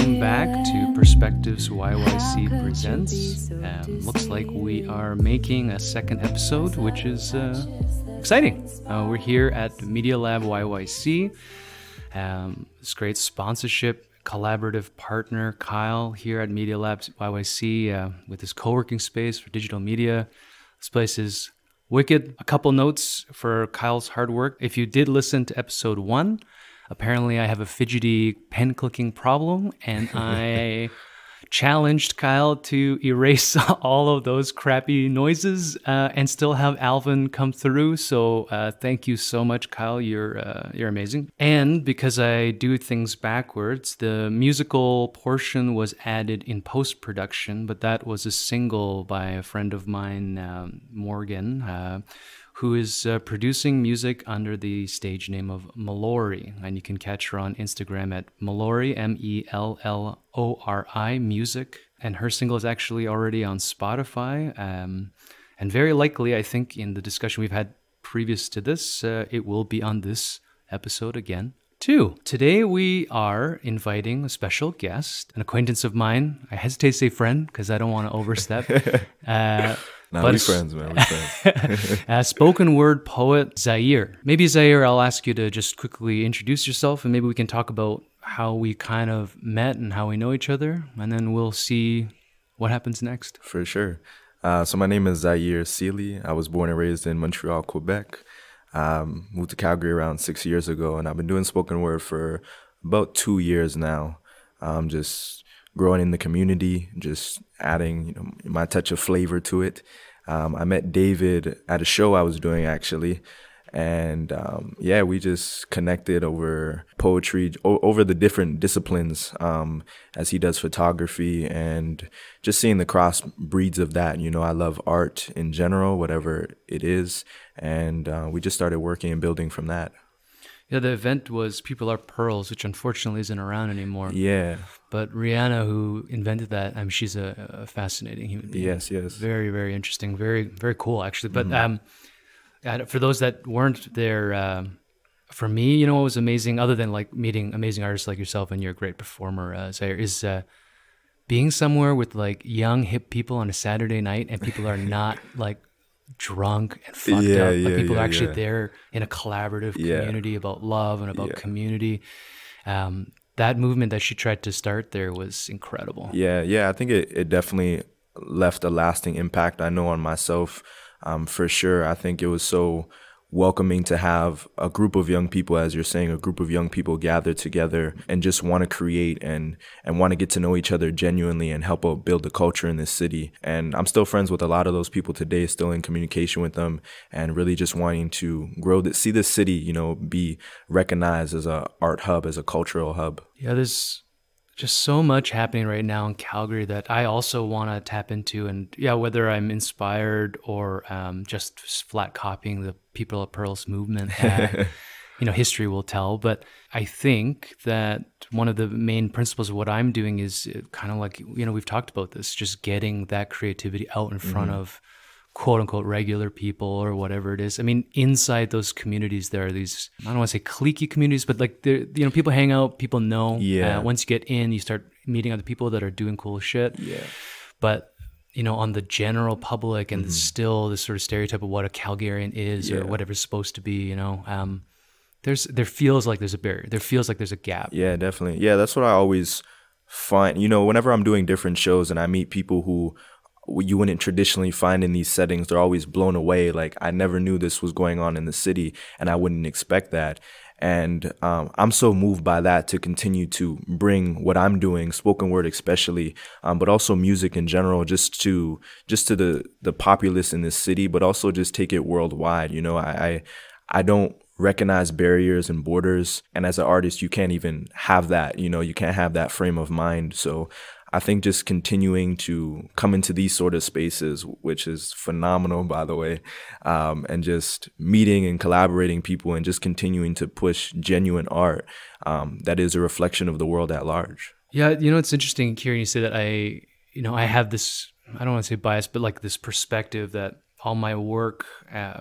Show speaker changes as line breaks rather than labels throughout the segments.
Welcome back to Perspectives YYC Presents. Looks like we are making a second episode, which is exciting. We're here at Media Lab YYC. This great sponsorship, collaborative partner, Kyle, here at Media Lab YYC with his co-working space for digital media. This place is wicked. A couple notes for Kyle's hard work. If you did listen to episode 1, apparently I have a fidgety pen clicking problem, and I challenged Kyle to erase all of those crappy noises and still have Alvin come through. So thank you so much, Kyle. You're amazing. And because I do things backwards, the musical portion was added in post-production, but that was a single by a friend of mine, Morgan, who is producing music under the stage name of Mallory. And you can catch her on Instagram at Mallory, Mellori music. And her single is actually already on Spotify. And very likely, I think in the discussion we've had previous to this, it will be on this episode again too. Today we are inviting a special guest, an acquaintance of mine. I hesitate to say friend because I don't want to overstep.
We're friends, man. We're friends.
Spoken word poet Zaire. Maybe Zaire, I'll ask you to just quickly introduce yourself, and maybe we can talk about how we kind of met and how we know each other, and then we'll see what happens next.
For sure. So my name is Zaire Sealy. I was born and raised in Montreal, Quebec. Moved to Calgary around 6 years ago, and I've been doing spoken word for about 2 years now. Just growing in the community, just adding my touch of flavor to it. I met David at a show I was doing actually, and we just connected over poetry, over the different disciplines, as he does photography, and just seeing the cross breeds of that. I love art in general, whatever it is, and we just started working and building from that.
Yeah, the event was People Are Pearls, which unfortunately isn't around anymore.
Yeah.
But Rihanna, who invented that, she's a fascinating human being.
Yes.
Very, very interesting. Very, very cool, actually. But for those that weren't there, for me, what was amazing, other than like meeting amazing artists like yourself, and you're a great performer, Zaire, is being somewhere with like young, hip people on a Saturday night, and people are not like drunk and fucked up. Like people are actually there in a collaborative community about love and about community. That movement that she tried to start there was incredible.
I think it definitely left a lasting impact. I know on myself, for sure. I think it was so welcoming to have a group of young people, as you're saying, a group of young people gather together and just want to create and want to get to know each other genuinely and help out build the culture in this city. And I'm still friends with a lot of those people today, still in communication with them, and really just wanting to grow, see this city, be recognized as a art hub, as a cultural hub.
Yeah, there's just so much happening right now in Calgary that I also want to tap into. And whether I'm inspired or just flat copying the People of Pearls movement, history will tell. But I think that one of the main principles of what I'm doing is kind of like, we've talked about this, just getting that creativity out in front of quote unquote regular people or whatever it is. Inside those communities, there are these, I don't want to say cliquey communities, but like, people hang out, people know. Once you get in, you start meeting other people that are doing cool shit. But, on the general public, and still this sort of stereotype of what a Calgarian is or whatever it's supposed to be, there feels like there's a barrier. There feels like there's a gap.
Yeah, definitely. Yeah, that's what I always find. Whenever I'm doing different shows and I meet people who you wouldn't traditionally find in these settings, they're always blown away. Like, I never knew this was going on in the city, and I wouldn't expect that. And I'm so moved by that to continue to bring what I'm doing, spoken word especially, but also music in general, just to the populace in this city, but also just take it worldwide. I don't recognize barriers and borders, and as an artist, you can't even have that. You can't have that frame of mind. So I think just continuing to come into these sort of spaces, which is phenomenal, by the way, and just meeting and collaborating people and just continuing to push genuine art that is a reflection of the world at large.
Yeah, it's interesting hearing you say that. I have this, I don't want to say bias, but like this perspective that all my work,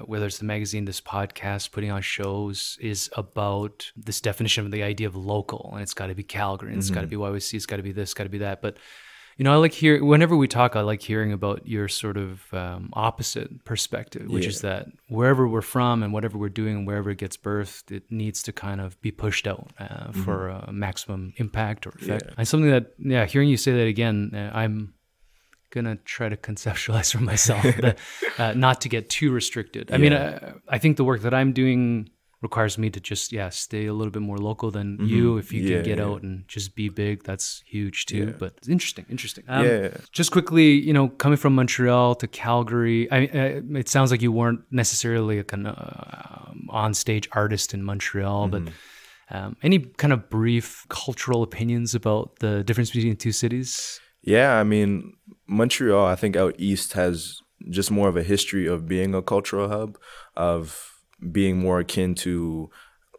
whether it's the magazine, this podcast, putting on shows, is about this definition of the idea of local, and it's got to be Calgary, and it's got to be YYC, it's got to be this, got to be that. But I like whenever we talk, I like hearing about your sort of opposite perspective, which is that wherever we're from and whatever we're doing and wherever it gets birthed, it needs to kind of be pushed out for a maximum impact or effect. Yeah. And something that, hearing you say that again, I'm gonna try to conceptualize for myself that, not to get too restricted. I mean, I think the work that I'm doing requires me to just stay a little bit more local than you. If you can get out and just be big, that's huge too. But it's interesting. Just quickly, coming from Montreal to Calgary, it sounds like you weren't necessarily a kind of on-stage artist in Montreal, but any kind of brief cultural opinions about the difference between the two cities?
Yeah, I mean, Montreal, I think out east has just more of a history of being a cultural hub, of being more akin to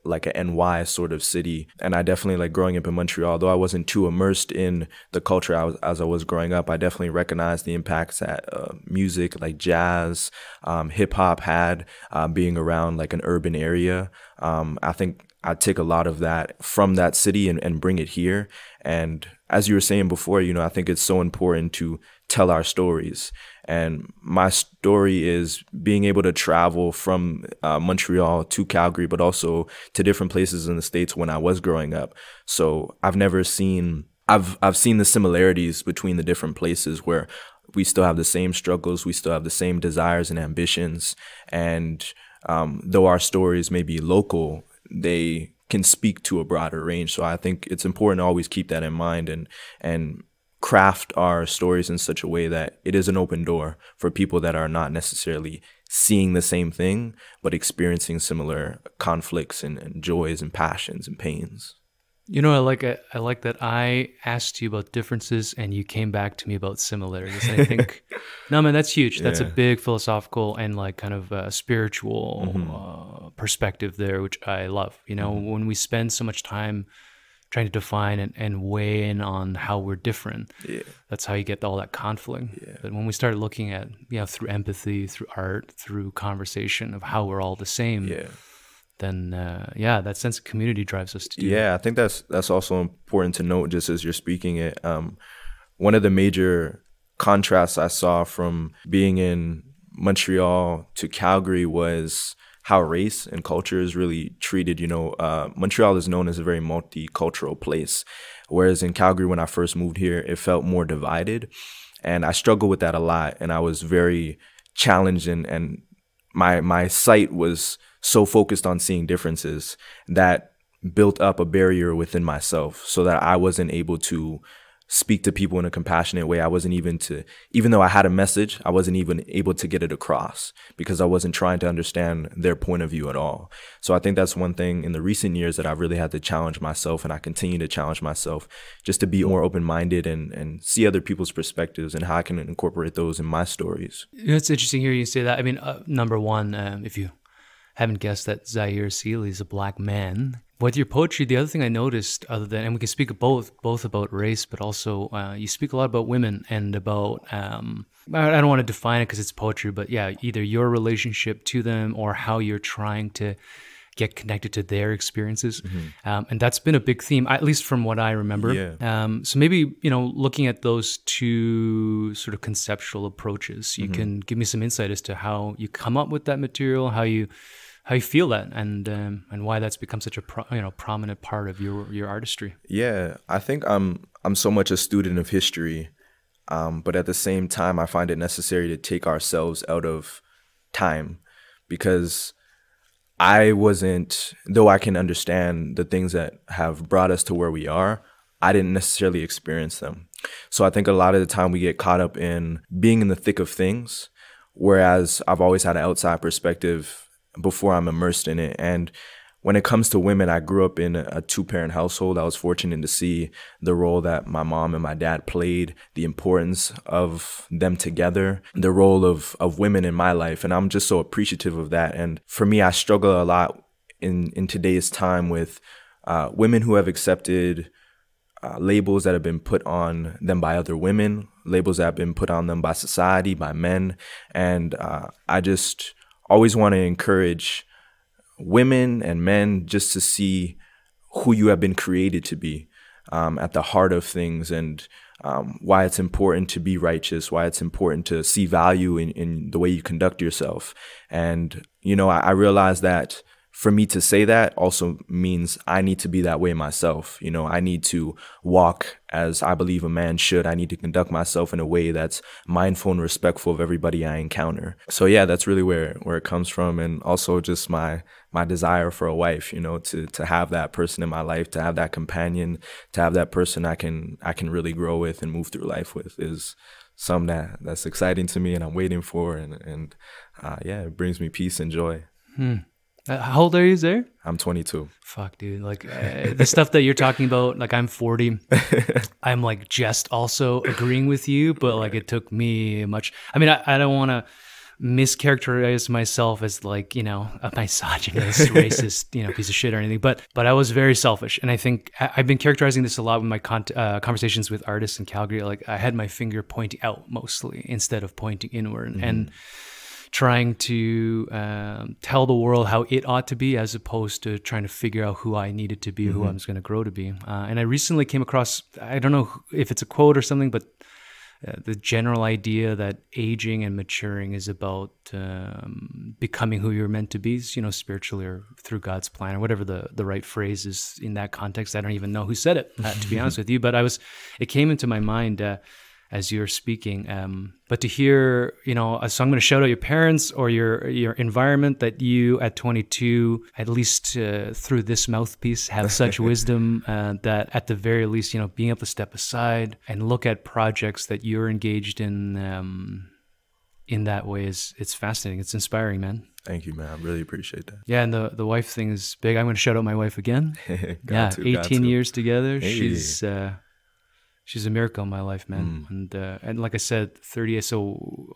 like a NY sort of city. And I definitely, like, growing up in Montreal, though I wasn't too immersed in the culture as I was growing up, I definitely recognized the impacts that music like jazz, hip hop had, being around like an urban area. I think I take a lot of that from that city and bring it here. And as you were saying before, I think it's so important to tell our stories. And my story is being able to travel from Montreal to Calgary, but also to different places in the States when I was growing up. So I've seen the similarities between the different places where we still have the same struggles, we still have the same desires and ambitions. And though our stories may be local, they can speak to a broader range. So I think it's important to always keep that in mind and craft our stories in such a way that it is an open door for people that are not necessarily seeing the same thing, but experiencing similar conflicts and joys and passions and pains.
I like that I asked you about differences and you came back to me about similarities. And I think, no, man, that's huge. That's a big philosophical and like kind of spiritual perspective there, which I love. When we spend so much time trying to define and weigh in on how we're different, that's how you get all that conflict. But when we start looking at, through empathy, through art, through conversation of how we're all the same, then that sense of community drives us to do that.
I think that's also important to note, just as you're speaking it. One of the major contrasts I saw from being in Montreal to Calgary was how race and culture is really treated. Montreal is known as a very multicultural place, whereas in Calgary, when I first moved here, it felt more divided. And I struggled with that a lot, and I was very challenged, and my sight was so focused on seeing differences that built up a barrier within myself so that I wasn't able to speak to people in a compassionate way. I wasn't even though I had a message, I wasn't even able to get it across because I wasn't trying to understand their point of view at all. So I think that's one thing in the recent years that I've really had to challenge myself, and I continue to challenge myself just to be more open-minded and see other people's perspectives and how I can incorporate those in my stories.
It's interesting hearing you say that. I mean, number one, if you haven't guessed that Zaire Sealy is a black man. With your poetry, the other thing I noticed, and we can speak both about race, but also you speak a lot about women and about, I don't want to define it because it's poetry, but either your relationship to them or how you're trying to get connected to their experiences. And that's been a big theme, at least from what I remember. So maybe, looking at those two sort of conceptual approaches, you can give me some insight as to how you come up with that material, how you feel that, and why that's become such a prominent part of your artistry.
I think I'm so much a student of history, but at the same time, I find it necessary to take ourselves out of time, because though I can understand the things that have brought us to where we are, I didn't necessarily experience them. So I think a lot of the time we get caught up in being in the thick of things, whereas I've always had an outside perspective before I'm immersed in it. And when it comes to women, I grew up in a two-parent household. I was fortunate to see the role that my mom and my dad played, the importance of them together, the role of women in my life. And I'm just so appreciative of that. And for me, I struggle a lot in today's time with women who have accepted labels that have been put on them by other women, labels that have been put on them by society, by men. And I just always want to encourage women and men just to see who you have been created to be, at the heart of things, and why it's important to be righteous, why it's important to see value in the way you conduct yourself. And, you know, I realize that for me to say that also means I need to be that way myself. You know, I need to walk as I believe a man should. I need to conduct myself in a way that's mindful and respectful of everybody I encounter. So yeah, that's really where it comes from. And also just my desire for a wife, you know, to have that person in my life, to have that companion, to have that person I can really grow with and move through life with is something that's exciting to me and I'm waiting for. And yeah, it brings me peace and joy.
How old are you, Zaire?
I'm 22.
Fuck, dude. Like the stuff that you're talking about, like I'm 40. I'm like just also agreeing with you, but like it took me much. I mean, I don't want to mischaracterize myself as like, you know, a misogynist, racist, you know, piece of shit or anything, but I was very selfish. And I think I've been characterizing this a lot with my conversations with artists in Calgary. Like I had my finger pointing out mostly instead of pointing inward. And trying to tell the world how it ought to be, as opposed to trying to figure out who I needed to be, who I was going to grow to be. And I recently came across, I don't know if it's a quote or something, but the general idea that aging and maturing is about becoming who you're meant to be, you know, spiritually or through God's plan, or whatever the right phrase is in that context. I don't even know who said it, to be honest with you, but it came into my mind as you're speaking. But to hear, you know, so I'm going to shout out your parents or your environment, that you at 22, at least through this mouthpiece, have such wisdom that at the very least, you know, being able to step aside and look at projects that you're engaged in that way it's fascinating. It's inspiring, man.
Thank you, man. I really appreciate that.
Yeah, and the wife thing is big. I'm going to shout out my wife again. Yeah, 18 years together. Hey. She's a miracle in my life, man. And like I said, 30, so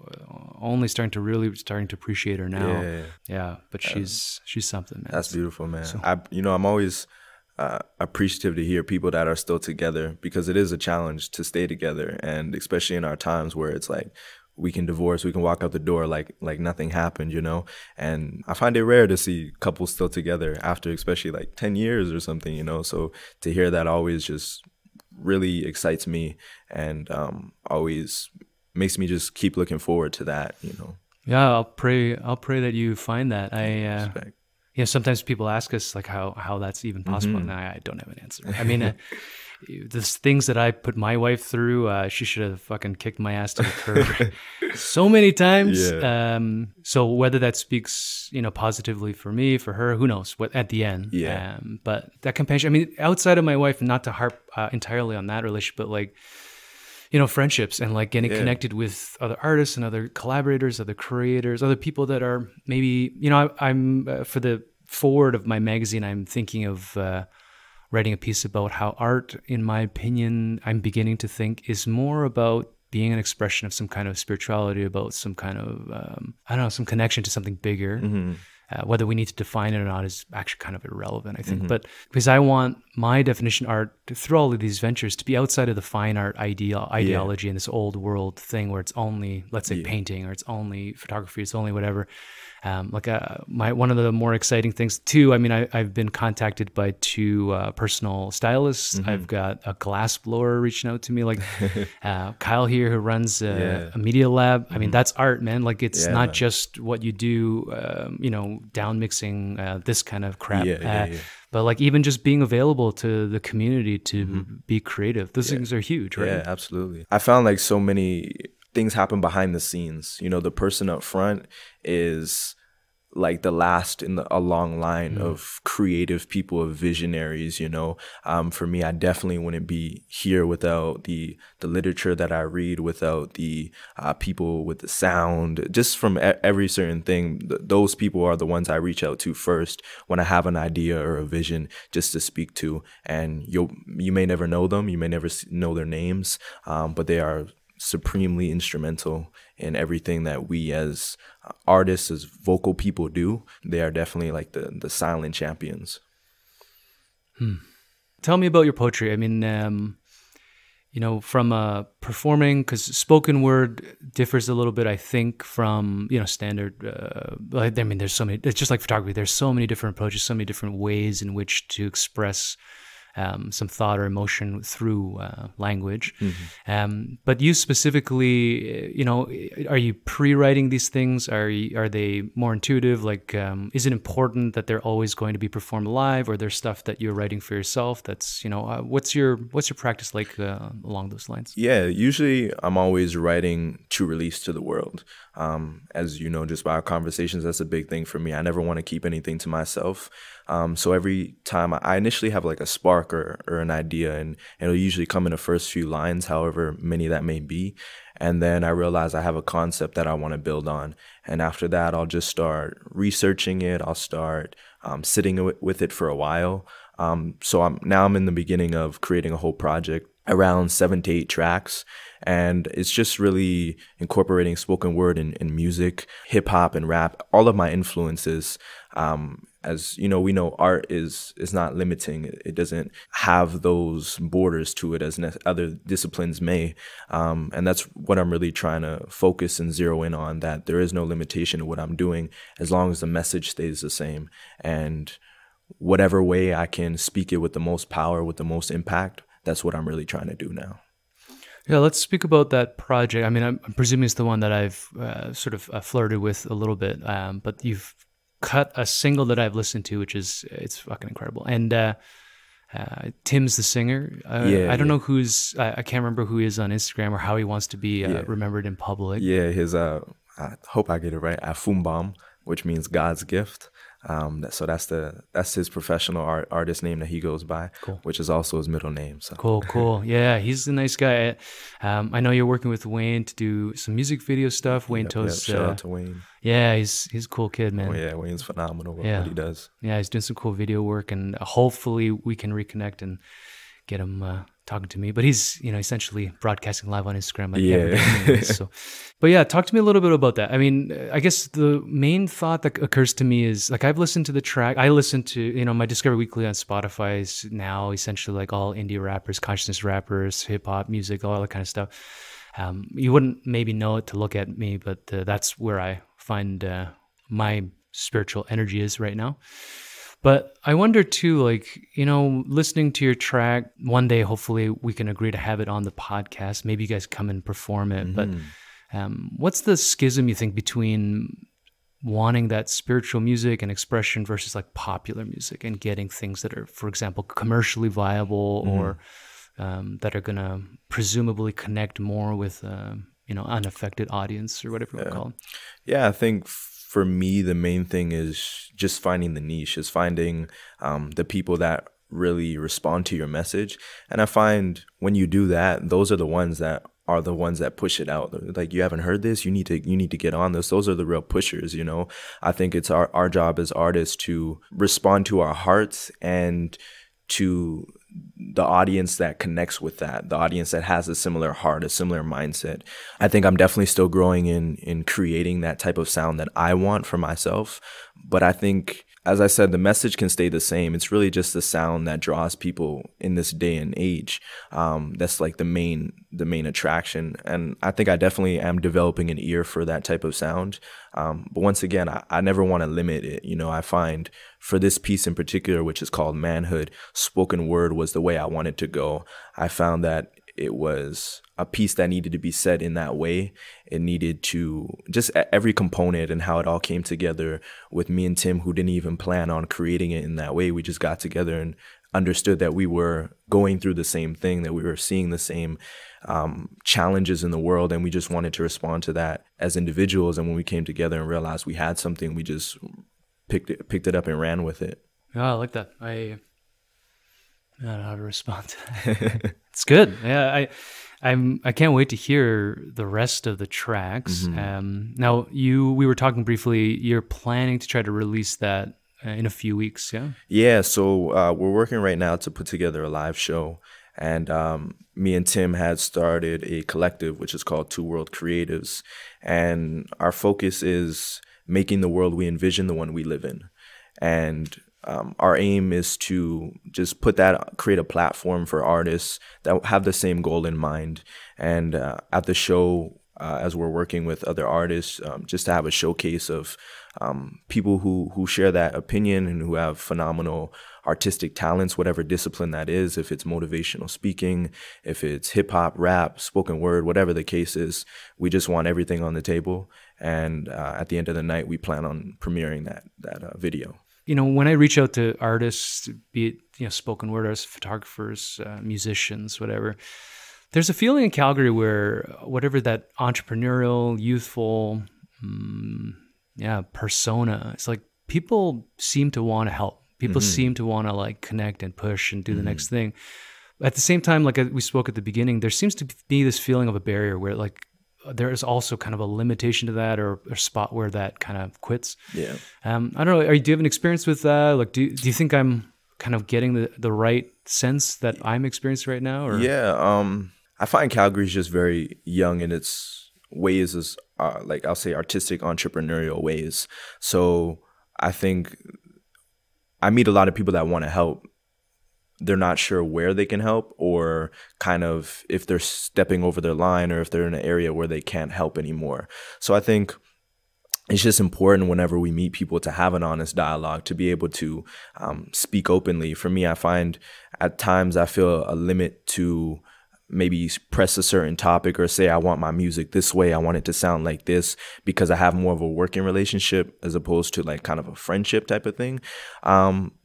only starting to appreciate her now. Yeah. But she's something, man.
That's beautiful, man. So, I'm always appreciative to hear people that are still together, because it is a challenge to stay together, and especially in our times where it's like we can divorce, we can walk out the door like nothing happened, you know. And I find it rare to see couples still together after, especially like 10 years or something, you know. So to hear that always just really excites me, and always makes me just keep looking forward to that, you know. Yeah,
I'll pray that you find that. You know, sometimes people ask us like how that's even possible, and I don't have an answer. I mean, the things that I put my wife through, she should have fucking kicked my ass to the curb so many times. Yeah. So whether that speaks, you know, positively for me, for her, who knows? What at the end. Yeah. But that companionship. I mean, outside of my wife, not to harp entirely on that relationship, but like, you know, friendships and like getting connected with other artists and other collaborators, other creators, other people that are maybe, you know, I'm for the forward of my magazine, I'm thinking of writing a piece about how art, in my opinion, I'm beginning to think is more about being an expression of some kind of spirituality, about some kind of, I don't know, some connection to something bigger. Whether we need to define it or not is actually kind of irrelevant, I think. But because I want my definition of art, through all of these ventures, to be outside of the fine art ideology and this old world thing where it's only, let's say, painting, or it's only photography, it's only whatever. One of the more exciting things too, I mean, I've been contacted by two personal stylists. I've got a glass blower reaching out to me, like Kyle here, who runs a media lab. I mean, that's art, man. Like it's not just what you do, you know, down mixing this kind of crap. But like even just being available to the community to be creative. Those things are huge, right? Yeah,
absolutely. I found like so many things happen behind the scenes. You know, the person up front is like the last in a long line of creative people, of visionaries, you know. For me, I definitely wouldn't be here without the literature that I read, without the people with the sound, just from every certain thing. Those people are the ones I reach out to first when I have an idea or a vision just to speak to. And you may never know them, you may never know their names, but they are supremely instrumental in everything that we as artists, as vocal people do. They are definitely like the silent champions.
tell me about your poetry. I mean, from performing, because spoken word differs a little bit, I think, from, standard, I mean, there's so many, it's just like photography. There's so many different approaches, so many different ways in which to express some thought or emotion through language. But you specifically, are you pre-writing these things? Are they more intuitive? Like, is it important that they're always going to be performed live, or there's stuff that you're writing for yourself? That's, what's your practice like along those lines?
Yeah, usually I'm always writing to release to the world. As you know, just by our conversations, that's a big thing for me. I never want to keep anything to myself. So every time I initially have like a spark or an idea, and it'll usually come in the first few lines, however many that may be. And then I realize I have a concept that I want to build on. And after that, I'll just start researching it. I'll start sitting with it for a while. So I'm in the beginning of creating a whole project, around 7 to 8 tracks. And it's just really incorporating spoken word and music, hip hop and rap, all of my influences. As you know, we know art is not limiting. It doesn't have those borders to it as other disciplines may. And that's what I'm really trying to focus and zero in on, that there is no limitation to what I'm doing as long as the message stays the same. And whatever way I can speak it with the most power, with the most impact, that's what I'm really trying to do now.
Yeah, let's speak about that project. I mean, I'm presuming it's the one that I've sort of flirted with a little bit, but you've cut a single that I've listened to, it's fucking incredible. And Tim's the singer. I don't know I can't remember who he is on Instagram or how he wants to be remembered in public.
Yeah, his I hope I get it right, Afumbam, which means God's gift. So that's his professional artist name that he goes by, which is also his middle name. So.
Cool. Yeah, he's a nice guy. I know you're working with Wayne to do some music video stuff. Wayne Toes.
Shout out to Wayne.
Yeah, he's a cool kid, man.
Oh yeah, Wayne's phenomenal with what he does.
Yeah, he's doing some cool video work, and hopefully we can reconnect and get him talking to me. But he's, essentially broadcasting live on Instagram. But yeah, talk to me a little bit about that. I mean, I guess the main thought that occurs to me is, like, I've listened to the track. I listen to, my Discover Weekly on Spotify is now essentially like all indie rappers, consciousness rappers, hip hop music, all that kind of stuff. You wouldn't maybe know it to look at me, but that's where I find my spiritual energy is right now. But I wonder too, like, listening to your track, one day, hopefully we can agree to have it on the podcast. Maybe you guys come and perform it. But what's the schism, you think, between wanting that spiritual music and expression versus like popular music and getting things that are, for example, commercially viable or that are going to presumably connect more with, unaffected audience or whatever you call it?
Yeah, I think for me, the main thing is just finding the niche, is finding the people that really respond to your message. And I find when you do that, those are the ones that push it out. Like, you haven't heard this, you need to get on this. Those are the real pushers, I think it's our job as artists to respond to our hearts and to the audience that connects with that, the audience that has a similar heart, a similar mindset. I think I'm definitely still growing in creating that type of sound that I want for myself. But I think, as I said, the message can stay the same. It's really just the sound that draws people in this day and age. That's like the main attraction. And I think I definitely am developing an ear for that type of sound. But once again, I never want to limit it. I find for this piece in particular, which is called Manhood, spoken word was the way I wanted to go. I found that it was a piece that needed to be said in that way. It needed to just every component and how it all came together with me and Tim, who didn't even plan on creating it in that way. We just got together and understood that we were going through the same thing, that we were seeing the same challenges in the world, and we just wanted to respond to that as individuals. And when we came together and realized we had something, we just picked it up and ran with it.
Oh, I like that. I don't know how to respond to that. It's good. Yeah, I can't wait to hear the rest of the tracks. Now, we were talking briefly. You're planning to try to release that in a few weeks, yeah? Yeah.
So we're working right now to put together a live show, and me and Tim had started a collective which is called Two World Creatives, and our focus is making the world we envision the one we live in. And our aim is to just create a platform for artists that have the same goal in mind. And at the show, as we're working with other artists, just to have a showcase of people who share that opinion and who have phenomenal artistic talents, whatever discipline that is, if it's motivational speaking, if it's hip hop, rap, spoken word, whatever the case is, we just want everything on the table. And at the end of the night, we plan on premiering that video.
You know, when I reach out to artists, be it, you know, spoken word artists, photographers, musicians, whatever, there's a feeling in Calgary where whatever that entrepreneurial, youthful, persona, it's like people seem to want to help. People seem to want to like connect and push and do the next thing. At the same time, like we spoke at the beginning, there seems to be this feeling of a barrier where like there is also kind of a limitation to that, or a spot where that kind of quits. Yeah. I don't know. Do you have an experience with that? Like, do you think I'm kind of getting the right sense that I'm experiencing right now? Or?
Yeah. I find Calgary is just very young in its ways, as like I'll say artistic entrepreneurial ways. So I think I meet a lot of people that want to help. They're not sure where they can help, or kind of if they're stepping over their line, or if they're in an area where they can't help anymore. So I think it's just important whenever we meet people to have an honest dialogue, to be able to speak openly. For me, I find at times I feel a limit to maybe press a certain topic or say, I want my music this way, I want it to sound like this, because I have more of a working relationship as opposed to like kind of a friendship type of thing.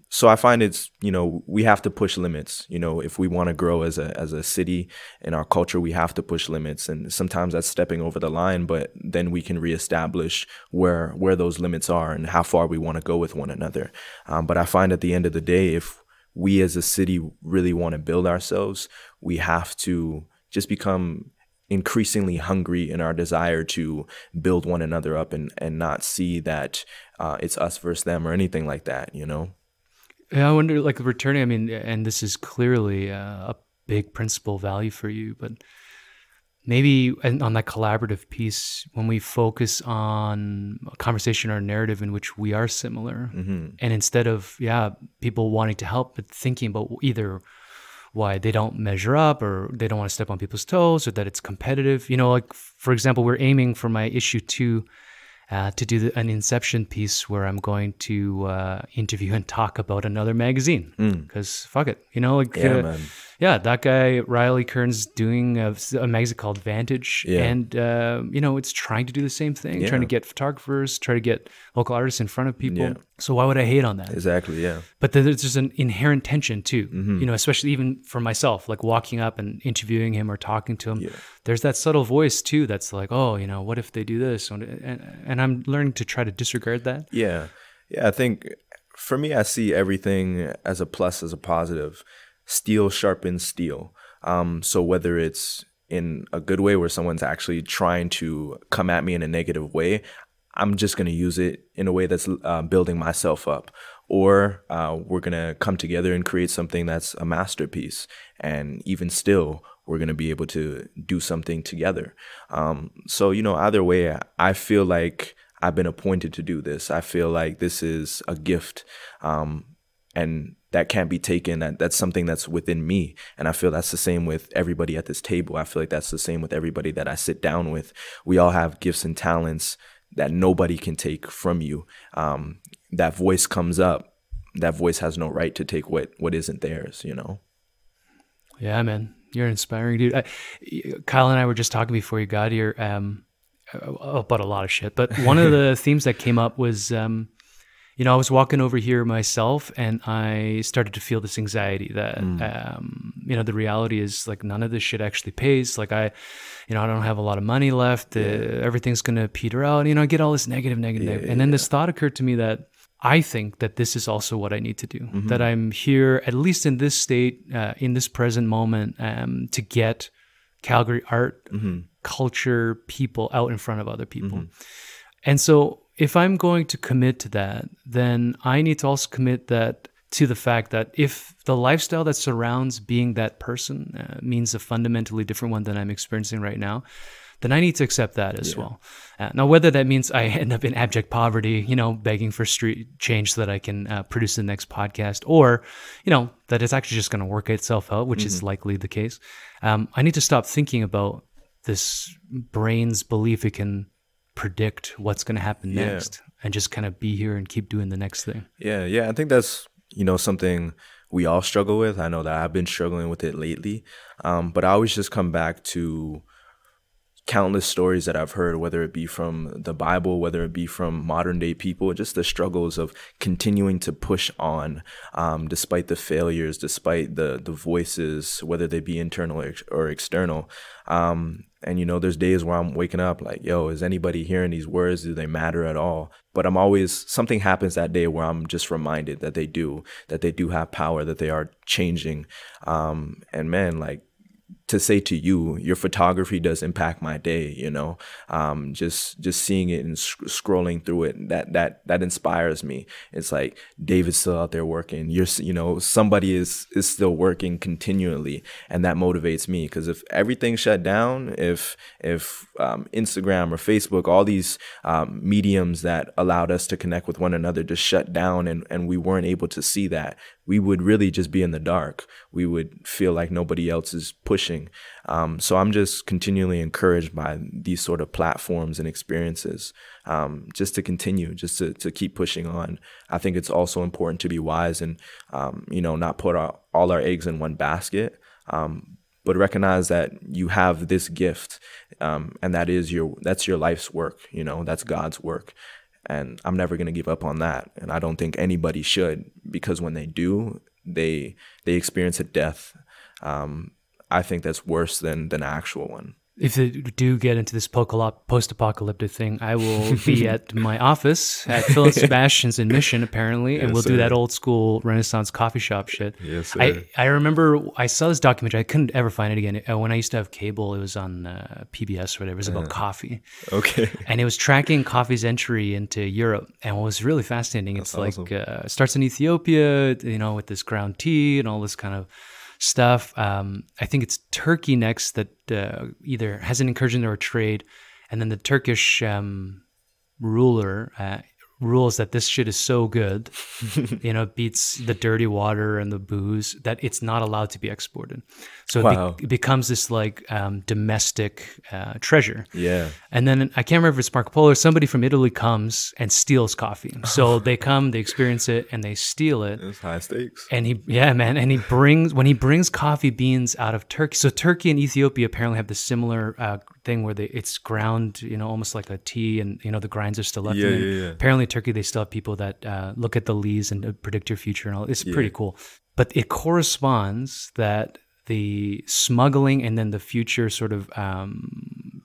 So I find it's, you know, we have to push limits. You know, if we want to grow as a city in our culture, we have to push limits. And sometimes that's stepping over the line, but then we can reestablish where those limits are and how far we want to go with one another. But I find at the end of the day, if we as a city really want to build ourselves, we have to just become increasingly hungry in our desire to build one another up, and not see that it's us versus them or anything like that, you know?
Yeah, I wonder, like returning, I mean, and this is clearly a big principal value for you, but maybe on that collaborative piece, when we focus on a conversation or a narrative in which we are similar, and instead of, people wanting to help, but thinking about either why they don't measure up, or they don't want to step on people's toes, or that it's competitive. You know, like, for example, we're aiming for my issue 2 to do an Inception piece where I'm going to interview and talk about another magazine, because fuck it, you know, like that guy Riley Kern's doing a magazine called Vantage, and you know, it's trying to do the same thing, trying to get photographers, try to get local artists in front of people. So why would I hate on that?
Exactly, yeah.
But there's just an inherent tension too, you know, especially even for myself, like walking up and interviewing him or talking to him. There's that subtle voice too that's like, oh, you know, what if they do this? And I'm learning to try to disregard that. Yeah,
I think for me, I see everything as a plus, as a positive. Steel sharpens steel. So whether it's in a good way where someone's actually trying to come at me in a negative way, I'm just going to use it in a way that's building myself up. Or we're going to come together and create something that's a masterpiece. And even still, we're going to be able to do something together. So, you know, either way, I feel like I've been appointed to do this. I feel like this is a gift. And that can't be taken. That's something that's within me. And I feel that's the same with everybody at this table. I feel like that's the same with everybody that I sit down with. We all have gifts and talents that nobody can take from you. That voice comes up. That voice has no right to take what isn't theirs, you know?
Yeah, man. You're inspiring, dude. Kyle and I were just talking before you got here about a lot of shit. But one of the themes that came up was, you know, I was walking over here myself, and I started to feel this anxiety that, you know, the reality is like none of this shit actually pays. Like I don't have a lot of money left. Everything's going to peter out. You know, I get all this negative. And then this thought occurred to me that I think that this is also what I need to do, that I'm here, at least in this state, in this present moment, to get Calgary art, culture, people out in front of other people. And so if I'm going to commit to that, then I need to also commit that to the fact that if the lifestyle that surrounds being that person means a fundamentally different one than I'm experiencing right now, then I need to accept that as well. Now, whether that means I end up in abject poverty, begging for street change so that I can produce the next podcast, or, that it's actually just going to work itself out, which is likely the case. I need to stop thinking about this brain's belief it can predict what's going to happen next, and just kind of be here and keep doing the next thing.
Yeah. I think that's, something we all struggle with. I know that I've been struggling with it lately. But I always just come back to countless stories that I've heard, whether it be from the Bible, whether it be from modern day people, just the struggles of continuing to push on, despite the failures, despite the voices, whether they be internal or external. And, there's days where I'm waking up like, yo, is anybody hearing these words? Do they matter at all? But something happens that day where I'm just reminded that they do have power, that they are changing. And man, like, to say to you, your photography does impact my day, just seeing it and scrolling through it, that inspires me. It's like David's still out there working. Somebody is still working continually, and that motivates me. Because if everything shut down, if Instagram or Facebook, all these mediums that allowed us to connect with one another just shut down, and we weren't able to see that, we would really just be in the dark. We would feel like nobody else is pushing. So I'm just continually encouraged by these sort of platforms and experiences, just to continue, just to keep pushing on. I think it's also important to be wise and, not put all our eggs in one basket, but recognize that you have this gift, and that's your life's work. That's God's work. And I'm never going to give up on that. And I don't think anybody should, because when they do, they experience a death. I think that's worse than an actual one.
If they do get into this post-apocalyptic thing, I will be at my office at Phil and Sebastian's in Mission, apparently, and we'll do that old school Renaissance coffee shop shit.
Yes, sir.
I remember I saw this documentary. I couldn't ever find it again. When I used to have cable, it was on PBS or whatever. It was about coffee.
Okay.
And it was tracking coffee's entry into Europe. And what was really fascinating, it's awesome. Like it starts in Ethiopia, with this ground tea and all this kind of stuff. I think it's Turkey next that either has an incursion or a trade, and then the Turkish ruler rules that this shit is so good, it beats the dirty water and the booze, that it's not allowed to be exported. So it becomes this like domestic treasure.
Yeah.
And then I can't remember if it's Marco Polo or somebody from Italy comes and steals coffee. So they come, they experience it, and they steal it.
It's high stakes.
And when he brings coffee beans out of Turkey. So Turkey and Ethiopia apparently have this similar thing where it's ground, almost like a tea, and the grinds are still left in it.
Yeah.
Apparently in Turkey they still have people that look at the leaves and predict your future and all. It's pretty cool. But it corresponds that the smuggling and then the future sort of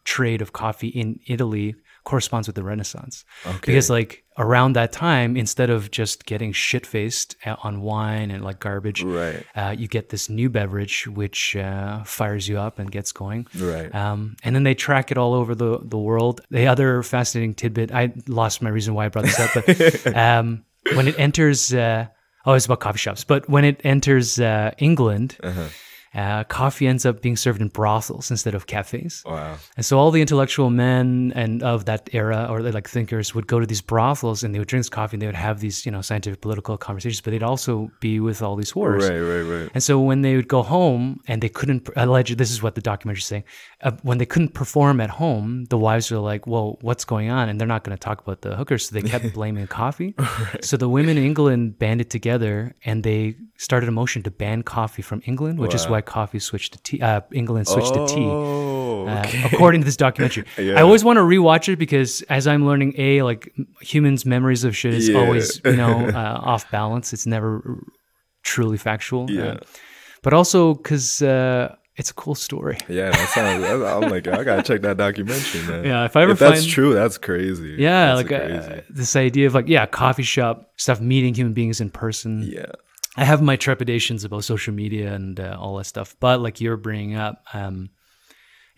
trade of coffee in Italy corresponds with the Renaissance. Okay. Because like around that time, instead of just getting shit-faced on wine and like garbage,
right,
you get this new beverage which fires you up and gets going.
Right.
And then they track it all over the world. The other fascinating tidbit, I lost my reason why I brought this up, but when it enters, it's about coffee shops, but when it enters England, coffee ends up being served in brothels instead of cafes.
Wow.
And so all the intellectual men and of that era, or like thinkers, would go to these brothels and they would drink this coffee and they would have these, scientific, political conversations, but they'd also be with all these whores.
Right.
And so when they would go home and they couldn't, allegedly, this is what the documentary's saying, when they couldn't perform at home, the wives were like, well, what's going on? And they're not going to talk about the hookers. So they kept blaming coffee. Right. So the women in England banded together and they started a motion to ban coffee from England, which is why coffee switched to tea. England switched to tea,
okay.
According to this documentary. Yeah. I always want to rewatch it because as I'm learning, like humans' memories of shit is always, off balance. It's never truly factual.
Yeah.
But also because it's a cool story.
Yeah, that sounds. I'm like, I gotta check that documentary, man.
Yeah, if that's
true, that's crazy.
Yeah, that's crazy. This idea of coffee shop stuff, meeting human beings in person.
Yeah. I
have my trepidations about social media and all that stuff, but like you're bringing up, man,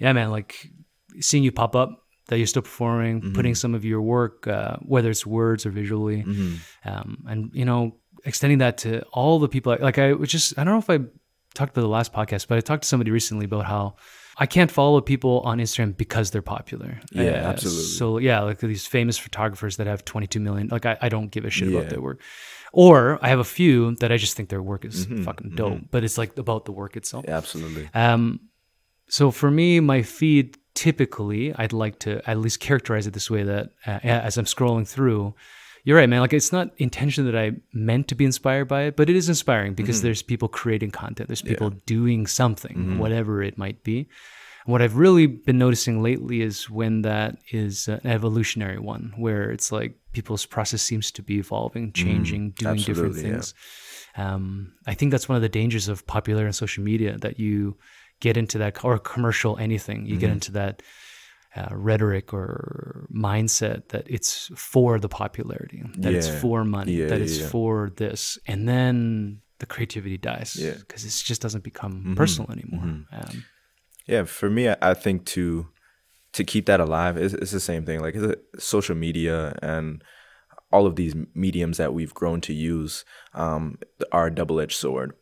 like seeing you pop up that you're still performing, putting some of your work, whether it's words or visually, and extending that to all the people. Like I don't know if I talked about the last podcast, but I talked to somebody recently about how I can't follow people on Instagram because they're popular.
Yeah, absolutely.
So yeah, like these famous photographers that have 22 million, like I don't give a shit about
Yeah.
their work. Or I have a few that I just think their work is fucking dope, but it's like about the work itself.
Yeah, absolutely.
So for me, my feed typically, I'd like to at least characterize it this way, that as I'm scrolling through, you're right, man. Like it's not intention that I meant to be inspired by it, but it is inspiring because there's people creating content. There's people doing something, whatever it might be. And what I've really been noticing lately is when that is an evolutionary one, where it's like people's process seems to be evolving, changing, doing different things. I think that's one of the dangers of popularity on social media, that you get into that, or commercial anything, you get into that rhetoric or mindset that it's for the popularity, that it's for money, that it's for this, and then the creativity dies because it just doesn't become personal anymore.
Yeah, for me, I think to keep that alive, it's the same thing. Like social media and all of these mediums that we've grown to use are a double-edged sword.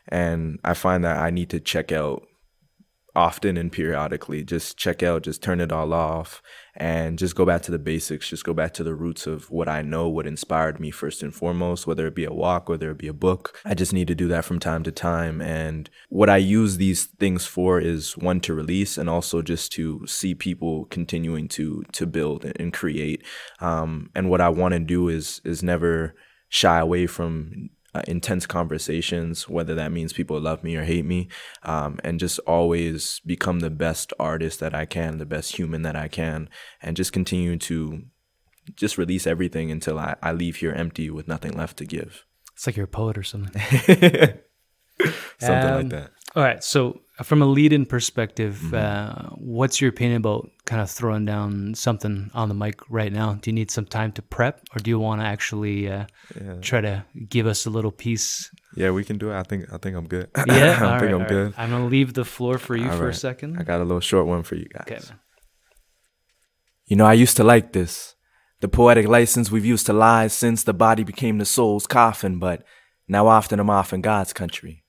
And I find that I need to check out often and periodically, just turn it all off and just go back to the basics, just go back to the roots of what I know, what inspired me first and foremost, whether it be a walk, whether it be a book. I just need to do that from time to time. And what I use these things for is, one, to release, and also just to see people continuing to build and create. And what I want to do is never shy away from intense conversations, whether that means people love me or hate me, and just always become the best artist that I can, the best human that I can, and just continue to just release everything until I leave here empty with nothing left to give.
It's like you're a poet or something.
Something like that.
All right. So from a lead-in perspective, what's your opinion about kind of throwing down something on the mic right now? Do you need some time to prep, or do you want to actually try to give us a little piece?
Yeah, we can do it. I think I'm good.
Yeah,
I think I'm good.
I'm gonna leave the floor for you for a second.
I got a little short one for you guys.
Okay, man.
You know, I used to like this. The poetic license we've used to lie since the body became the soul's coffin, but now often I'm off in God's country.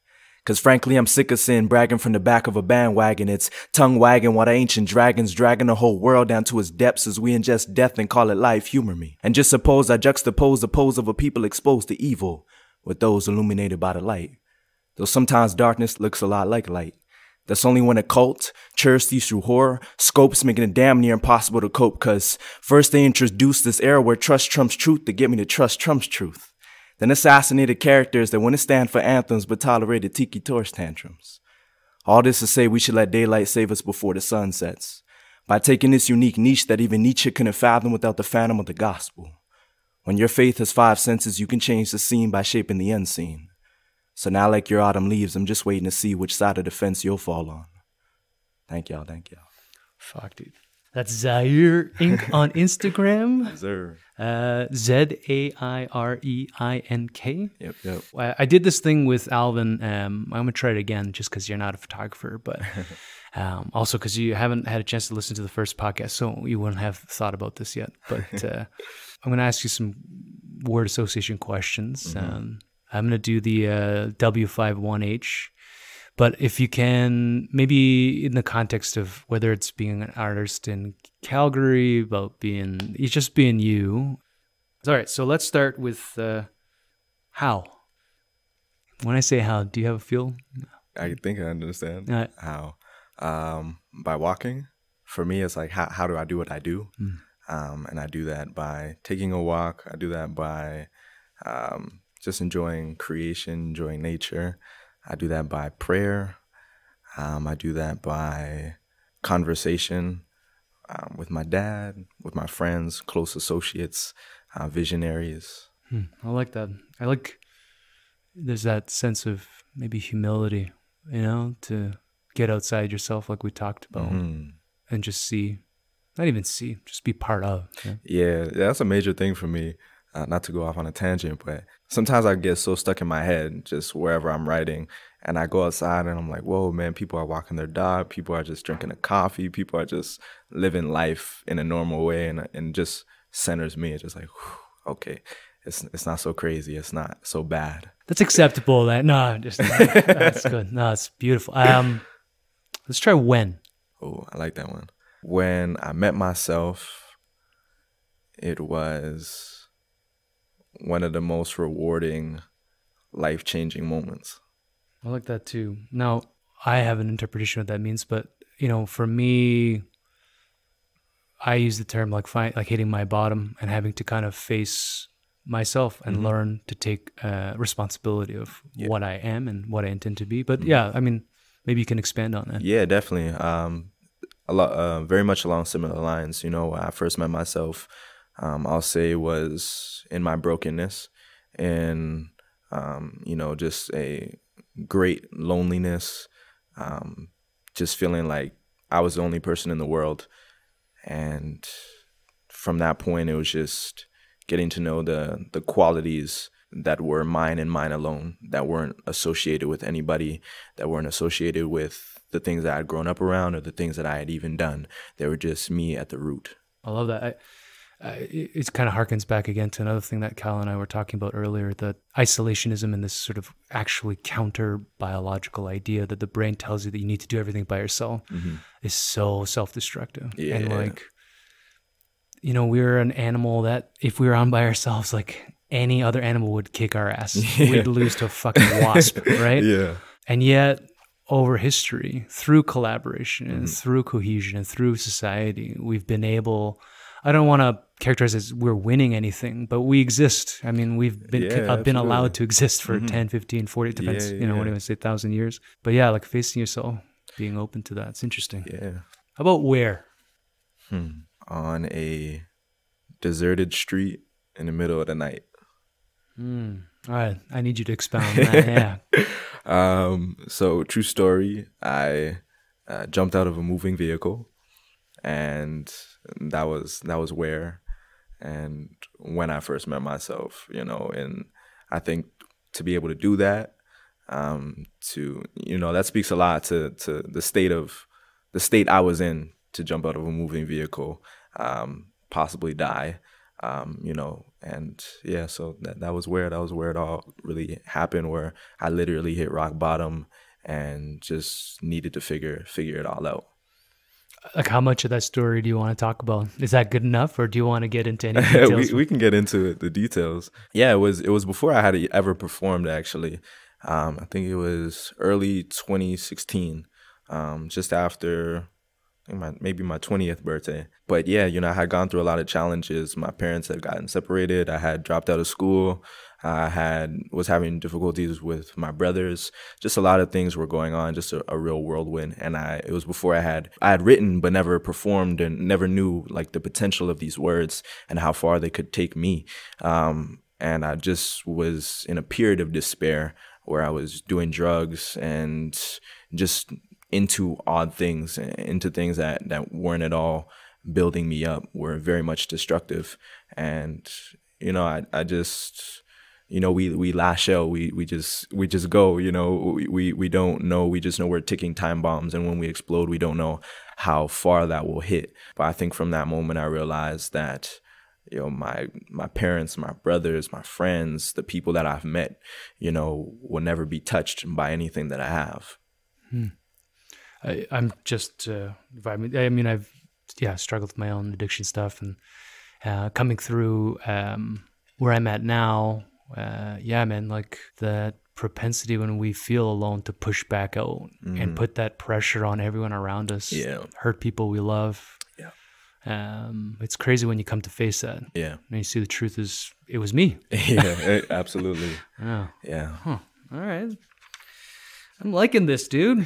'Cause frankly, I'm sick of sin, bragging from the back of a bandwagon. It's tongue wagging while the ancient dragons dragging the whole world down to its depths as we ingest death and call it life. Humor me. And just suppose I juxtapose the pose of a people exposed to evil with those illuminated by the light. Though sometimes darkness looks a lot like light. That's only when a cult church these through horror scopes, making it damn near impossible to cope. 'Cause first they introduced this era where trust trumps truth to get me to trust Trump's truth. Then assassinated characters that wouldn't stand for anthems but tolerated tiki torch tantrums. All this to say we should let daylight save us before the sun sets, by taking this unique niche that even Nietzsche couldn't fathom without the phantom of the gospel. When your faith has 5 senses, you can change the scene by shaping the unseen. So now, like your autumn leaves, I'm just waiting to see which side of the fence you'll fall on. Thank y'all.
Fuck, dude. That's Zaire Inc. on Instagram.
Zaire.
ZAIREINK.
Yep.
I did this thing with Alvin. I'm going to try it again just because you're not a photographer, but also because you haven't had a chance to listen to the first podcast, so you wouldn't have thought about this yet. But I'm going to ask you some word association questions. I'm going to do the W51H. But if you can, maybe in the context of whether it's being an artist in Calgary, about being you. All right, so let's start with how. When I say how, do you have a feel?
I think I understand. How. By walking. For me, it's like, how do I do what I do? And I do that by taking a walk. I do that by just enjoying creation, enjoying nature. I do that by prayer. I do that by conversation with my dad, with my friends, close associates, visionaries.
I like that. I like there's that sense of maybe humility, to get outside yourself like we talked about and just see, not even see, just be part of.
Yeah, that's a major thing for me. Not to go off on a tangent, but sometimes I get so stuck in my head, just wherever I'm writing, and I go outside and I'm like, whoa, man, people are walking their dog. People are just drinking a coffee. People are just living life in a normal way, and just centers me. It's just like, whew, okay, it's not so crazy. It's not so bad.
That's acceptable. That's good. No, it's beautiful. Let's try when.
Oh, I like that one. When I met myself, it was one of the most rewarding, life-changing moments.
I like that too. Now, I have an interpretation of what that means, but for me, I use the term like hitting my bottom and having to kind of face myself and learn to take responsibility of what I am and what I intend to be. But yeah, I mean, maybe you can expand on that.
Yeah, definitely. A lot, very much along similar lines. When I first met myself, I'll say was in my brokenness and just a great loneliness, just feeling like I was the only person in the world. And from that point, it was just getting to know the qualities that were mine and mine alone, that weren't associated with anybody, that weren't associated with the things that I'd grown up around or the things that I had even done. They were just me at the root.
I love that. It kind of harkens back again to another thing that Kyle and I were talking about earlier, the isolationism and this sort of actually counter biological idea that the brain tells you that you need to do everything by yourself is so self-destructive.
Yeah.
And we're an animal that if we were on by ourselves, like any other animal would kick our ass. Yeah. We'd lose to a fucking wasp, right?
Yeah.
And yet over history, through collaboration and through cohesion and through society, we've been able... I don't want to characterize as we're winning anything, but we exist. I mean, we've been allowed to exist for 10, 15, 40, it depends, what do you say, 1,000 years. But yeah, like facing yourself, being open to that. It's interesting.
Yeah.
How about where?
On a deserted street in the middle of the night.
All right. I need you to expound on that. Yeah.
So true story. I jumped out of a moving vehicle, and that was where and when I first met myself, and I think to be able to do that, that speaks a lot to the state I was in, to jump out of a moving vehicle, possibly die, and yeah, so that was where it all really happened, where I literally hit rock bottom and just needed to figure it all out.
Like, how much of that story do you want to talk about? Is that good enough, or do you want to get into any details?
we can get into the details. Yeah, it was before I had ever performed, actually. I think it was early 2016, just after maybe my 20th birthday. But yeah, I had gone through a lot of challenges. My parents had gotten separated. I had dropped out of school. I was having difficulties with my brothers. Just a lot of things were going on, just a real whirlwind. And it was before I had written but never performed, and never knew like the potential of these words and how far they could take me. And I just was in a period of despair where I was doing drugs and just into odd things, into things that weren't at all building me up, were very much destructive. And I just, we lash out, we just go, we don't know, we just know we're ticking time bombs, and when we explode, we don't know how far that will hit. But I think from that moment, I realized that my parents, my brothers, my friends, the people that I've met, will never be touched by anything that I have.
I'm just, I've struggled with my own addiction stuff, and coming through where I'm at now, like that propensity when we feel alone to push back out and put that pressure on everyone around us, hurt people we love. It's crazy when you come to face that. Yeah. And you see the truth is, it was me.
Yeah, absolutely.
Oh.
Yeah.
Huh. All right. I'm liking this, dude.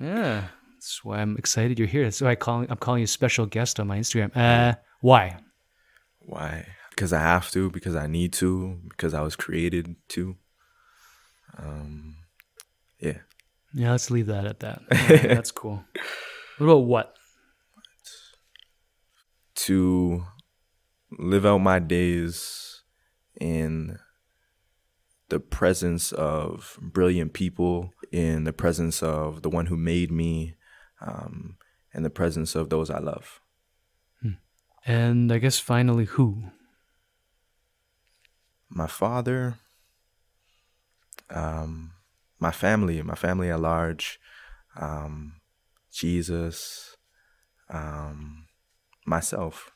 Yeah. That's why I'm excited you're here. That's why I'm calling you a special guest on my Instagram. Why?
Why? Because I have to, because I need to, because I was created to. Yeah.
Yeah, let's leave that at that. Right, that's cool. What about what?
To live out my days in the presence of brilliant people, in the presence of the one who made me, in the presence of those I love.
And I guess finally, who?
My father, my family at large, Jesus, myself.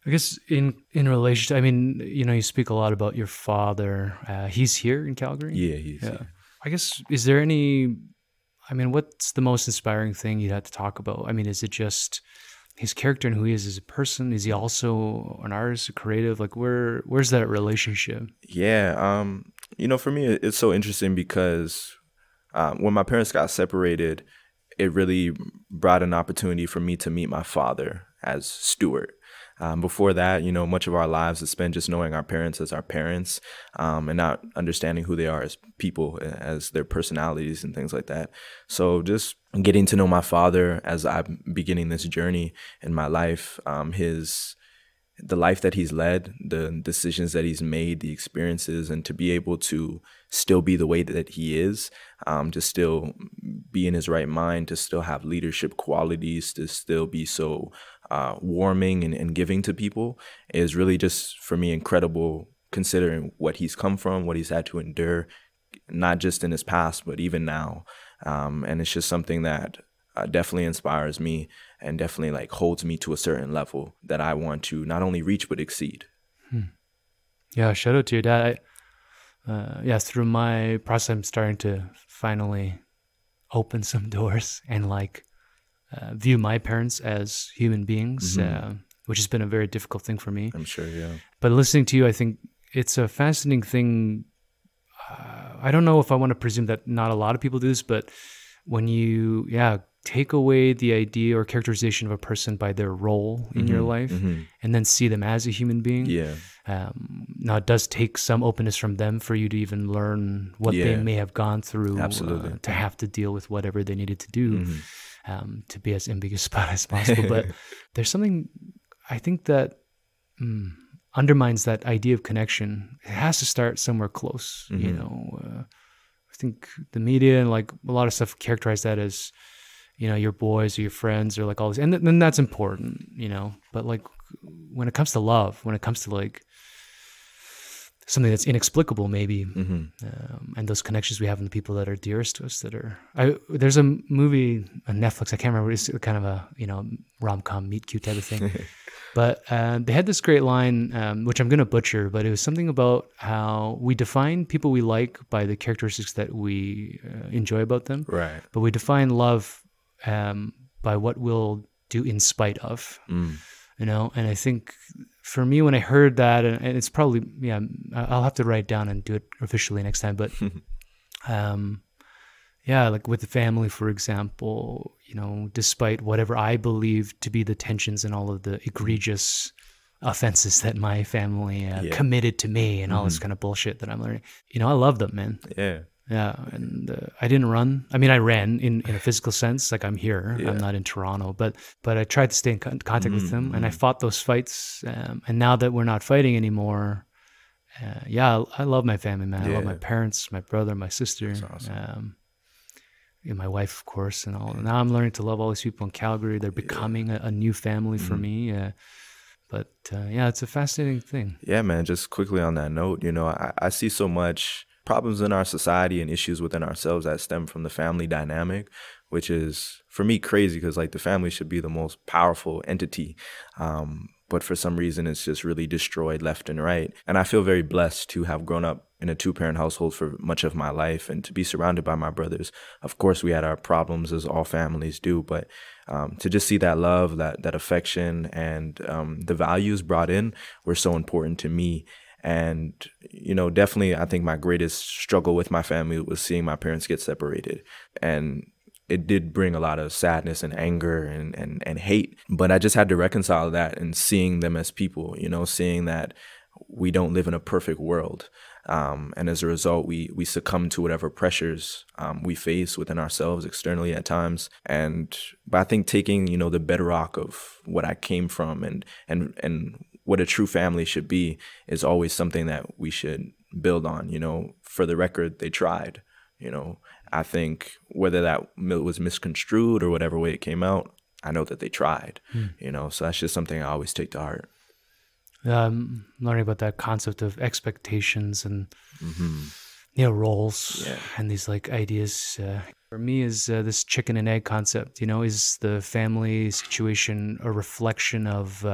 I guess in relation to, I mean, you speak a lot about your father. He's here in Calgary?
Yeah, he's here.
I guess, is there any, I mean, what's the most inspiring thing you'd have to talk about? I mean, is it just his character and who he is as a person? Is he also an artist, a creative? Like, where's that relationship?
Yeah, for me, it's so interesting because when my parents got separated, it really brought an opportunity for me to meet my father as Stuart. Before that, much of our lives is spent just knowing our parents as our parents, and not understanding who they are as people, as their personalities and things like that. So just getting to know my father as I'm beginning this journey in my life, the life that he's led, the decisions that he's made, the experiences, and to be able to still be the way that he is, to still be in his right mind, to still have leadership qualities, to still be so warming and giving to people is really just, for me, incredible, considering what he's come from, what he's had to endure, not just in his past, but even now. And it's just something that definitely inspires me and definitely holds me to a certain level that I want to not only reach, but exceed.
Yeah, shout out to your dad. Through my process, I'm starting to finally open some doors and view my parents as human beings, which has been a very difficult thing for me.
I'm sure, yeah.
But listening to you, I think it's a fascinating thing. I don't know if I want to presume that not a lot of people do this, but when you, take away the idea or characterization of a person by their role in your life and then see them as a human being.
Yeah.
Now, it does take some openness from them for you to even learn what they may have gone through.
Absolutely.
To have to deal with whatever they needed to do, to be as ambiguous about it as possible. But there's something, I think, that undermines that idea of connection. It has to start somewhere close. I think the media and a lot of stuff characterize that as, your boys or your friends or all this, and then that's important, but when it comes to love, when it comes to something that's inexplicable maybe, and those connections we have in the people that are dearest to us, there's a movie on Netflix, I can't remember, it's kind of a, rom-com meet cute type of thing, but they had this great line, which I'm going to butcher, but it was something about how we define people we like by the characteristics that we enjoy about them,
right? But
we define love by what we'll do in spite of, and I think for me, when I heard that, and it's probably, I'll have to write it down and do it officially next time, but with the family, for example, despite whatever I believe to be the tensions and all of the egregious offenses that my family committed to me and all this kind of bullshit that I'm learning, I love them, man. Yeah, and I didn't run. I mean, I ran in a physical sense, I'm here. I'm not in Toronto, but I tried to stay in contact with them, and I fought those fights. And now that we're not fighting anymore, I love my family, man. I love my parents, my brother, my sister,
that's awesome.
And my wife, of course, and all. Now I'm learning to love all these people in Calgary. They're becoming a new family for me. But it's a fascinating thing.
Yeah, man. Just quickly on that note, I see so much problems in our society and issues within ourselves that stem from the family dynamic, which is, for me, crazy because the family should be the most powerful entity. But for some reason, it's just really destroyed left and right. And I feel very blessed to have grown up in a two-parent household for much of my life and to be surrounded by my brothers. Of course, we had our problems, as all families do, but to just see that love, that affection, and the values brought in were so important to me. And, definitely, I think my greatest struggle with my family was seeing my parents get separated. And it did bring a lot of sadness and anger and hate. But I just had to reconcile that and seeing them as people, seeing that we don't live in a perfect world. And as a result, we succumb to whatever pressures we face within ourselves externally at times. But I think taking, the bedrock of what I came from and what a true family should be is always something that we should build on. For the record, they tried. I think whether that was misconstrued or whatever way it came out, I know that they tried. So that's just something I always take to heart.
Learning about that concept of expectations and roles and these like ideas. For me, is this chicken and egg concept. Is the family situation a reflection of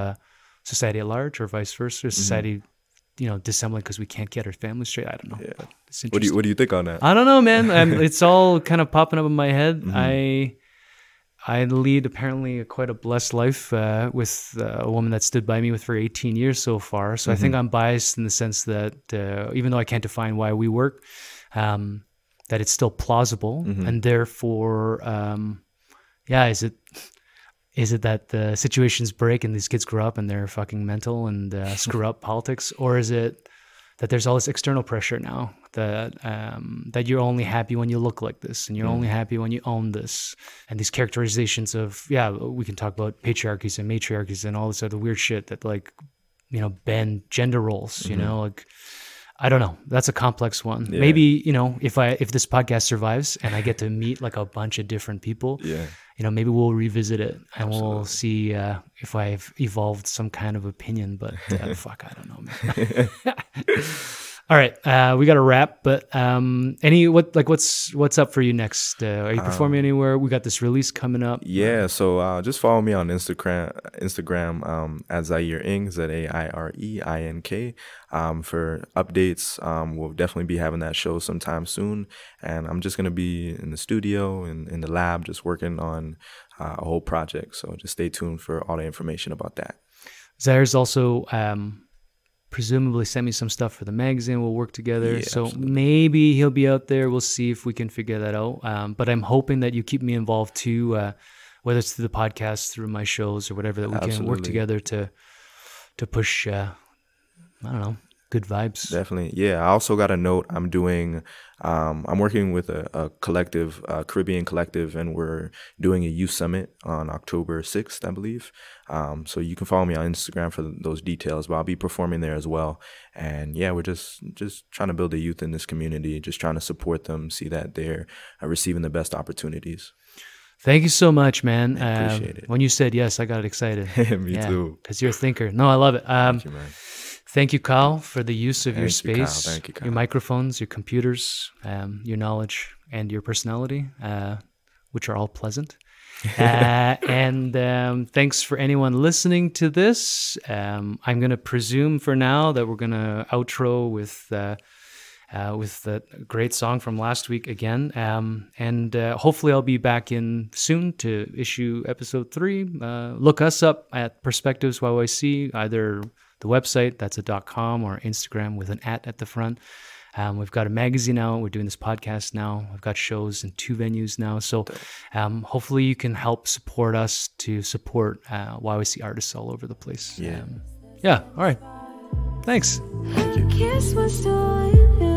society at large, or vice versa? Is society, dissembling because we can't get our family straight? I don't know.
Yeah. What do you think on that?
I don't know, man. It's all kind of popping up in my head. I lead apparently quite a blessed life with a woman that stood by me for 18 years so far. So I think I'm biased in the sense that even though I can't define why we work, that it's still plausible, and therefore, is it that the situations break and these kids grow up and they're fucking mental and screw up politics, or is it that there's all this external pressure now that you're only happy when you look like this, and you're only happy when you own this, and these characterizations of we can talk about patriarchies and matriarchies and all this other weird shit that bend gender roles, I don't know. That's a complex one. Yeah. Maybe, if this podcast survives and I get to meet like a bunch of different people, maybe we'll revisit it and we'll see if I've evolved some kind of opinion. But fuck, I don't know, man. All right, we got to wrap. But what's up for you next? Are you performing anywhere? We got this release coming up.
Yeah, so just follow me on Instagram at Zaire Ink, ZAIREINK, for updates. We'll definitely be having that show sometime soon, and I'm just gonna be in the studio and in the lab, just working on a whole project. So just stay tuned for all the information about that.
Zaire's also presumably send me some stuff for the magazine. We'll work together. So absolutely. Maybe he'll be out there. We'll see if we can figure that out. But I'm hoping that you keep me involved too, whether it's through the podcast, through my shows, or whatever, that we can work together to push, I don't know, good vibes. Definitely.
Yeah. I also got a note. I'm working with a collective, Caribbean collective, and we're doing a youth summit on October 6th, I believe. So you can follow me on Instagram for those details, but I'll be performing there as well. And yeah, we're just trying to build the youth in this community, just trying to support them, see that they're receiving the best opportunities.
Thank you so much, man.
I appreciate it.
When you said yes, I got excited.
Me too.
Because you're a thinker. No, I love it.
Thank you, man.
Thank you, Kyle, for the use of your space,
Thank you, Kyle.
Your microphones, your computers, your knowledge, and your personality, which are all pleasant. And thanks for anyone listening to this. I'm going to presume for now that we're going to outro with the great song from last week again. And hopefully I'll be back in soon to issue episode 3. Look us up at Perspectives YYC, either the website, that's a .com, or Instagram with an at the front. We've got a magazine out. We're doing this podcast now. We've got shows in 2 venues now. So hopefully you can help support us to support YYC artists all over the place.
Yeah.
Yeah. All right. Thanks.
Thank you.